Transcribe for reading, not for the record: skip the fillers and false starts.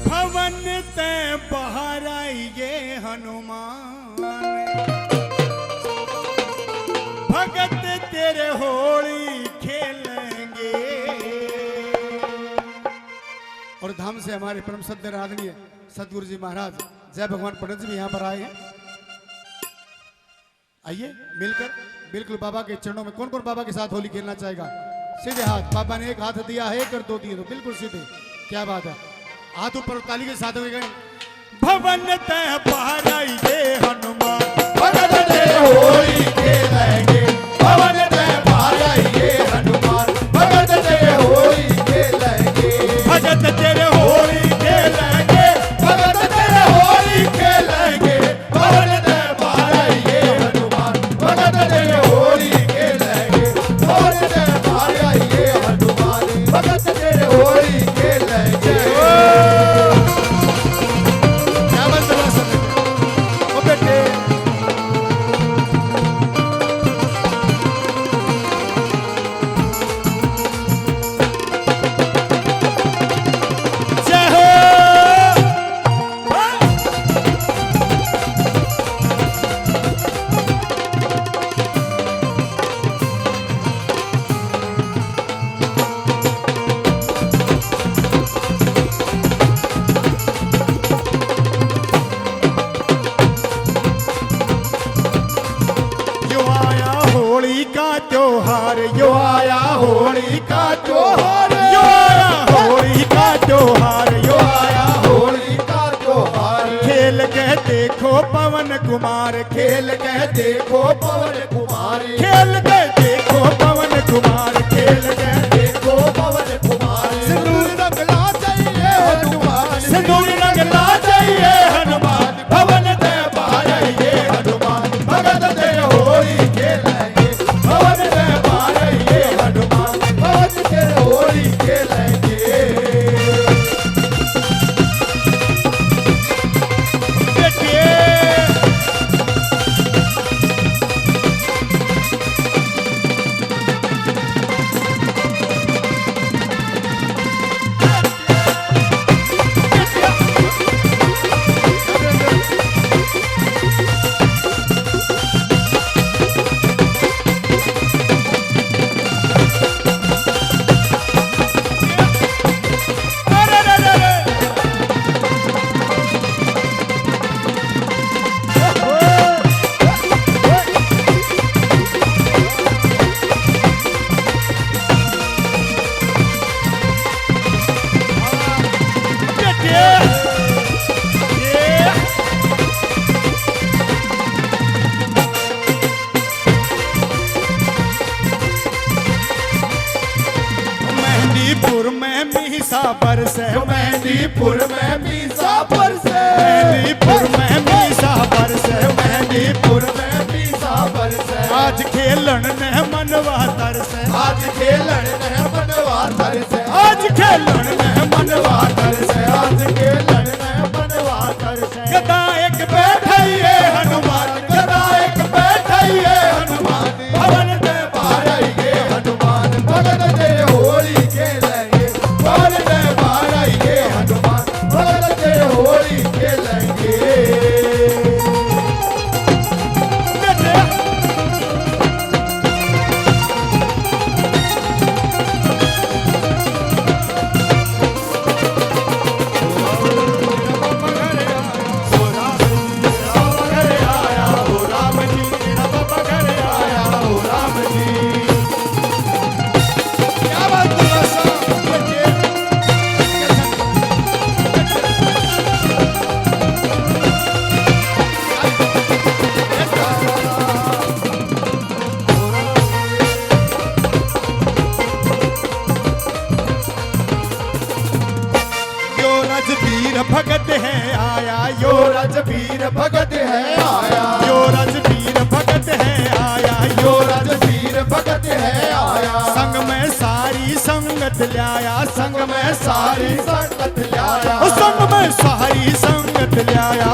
भवन ते बाहर आइए हनुमान, भगत तेरे होली खेलेंगे। और धाम से हमारे परम सद्य आदरणीय सदगुरु जी महाराज जय भगवान पंडित जी भी यहाँ पर आए हैं। आइए मिलकर बिल्कुल बाबा के चरणों में। कौन कौन बाबा के साथ होली खेलना चाहेगा? सीधे हाथ। बाबा ने एक हाथ दिया है, एक और दो दिए तो बिल्कुल सीधे। क्या बात है, हाथ ऊपर ताली के साथ गए। भवन ते बाहर आइए हनुमान, भगत तेरे होली खेलेंगे। भवन ते बाहर आइए हनुमान, भगत तेरे होली खेलेंगे। भगत तेरे होली खेलेंगे, भगत तेरे होली खेलेंगे। भवन ते बाहर आइए हनुमान, भगत तेरे होली खेलेंगे। भवन ते बाहर आइए हनुमान, भगत तेरे होली खेलेंगे। क्या बात है सब ओ बेटे। जय हो। यो आया होली का त्योहार, यो आया होली का त्योहार, यो आया होली का त्योहार, यो आया होली का त्योहार। खेल के देखो पवन कुमार, खेल के देखो पवन कुमार। खेल के देखो पवन कुमार, खेल के देखो पवन कुमार। सिंदूर रंगला चाहिए हनुमान, सिंदूर रंगला चाहिए हनुमान। भवन ते बाहर आइए हनुमान, भगत तेरे होली खेलेंगे। भवन ते बाहर आइए हनुमान, भगत तेरे होली खेलेंगे। बेटे अरे रे रे रे। बेटे ये मेहंदीपुर में मीसा बरसे, मेहंदीपुर में मीसा बरसे। मेहंदीपुर में मीसा बरसे, मेहंदीपुर में मीसा बरसे। आज खेलन ने मनवा तरसे, आज खेलन ने मनवा तरसे। आज खेलन ने मनवा तरसे। आज खेलन ने मनवा तरसे। गदा एक बैठाइए हनुमान, गदा एक बैठाइए हनुमान, भवन ते बाहर आइए हनुमान, भगत तेरे होली खेलेंगे। भवन ते बाहर आइए हनुमान, भगत तेरे होली खेलेंगे। बेटे रजबीर भगत है आया, यो रजबीर भगत है आया। यो रजबीर भगत है आया, यो रजबीर भगत है आया। संग में सारी संगत लाया, संग में सारी संगत लाया। संग में सारी संगत लाया।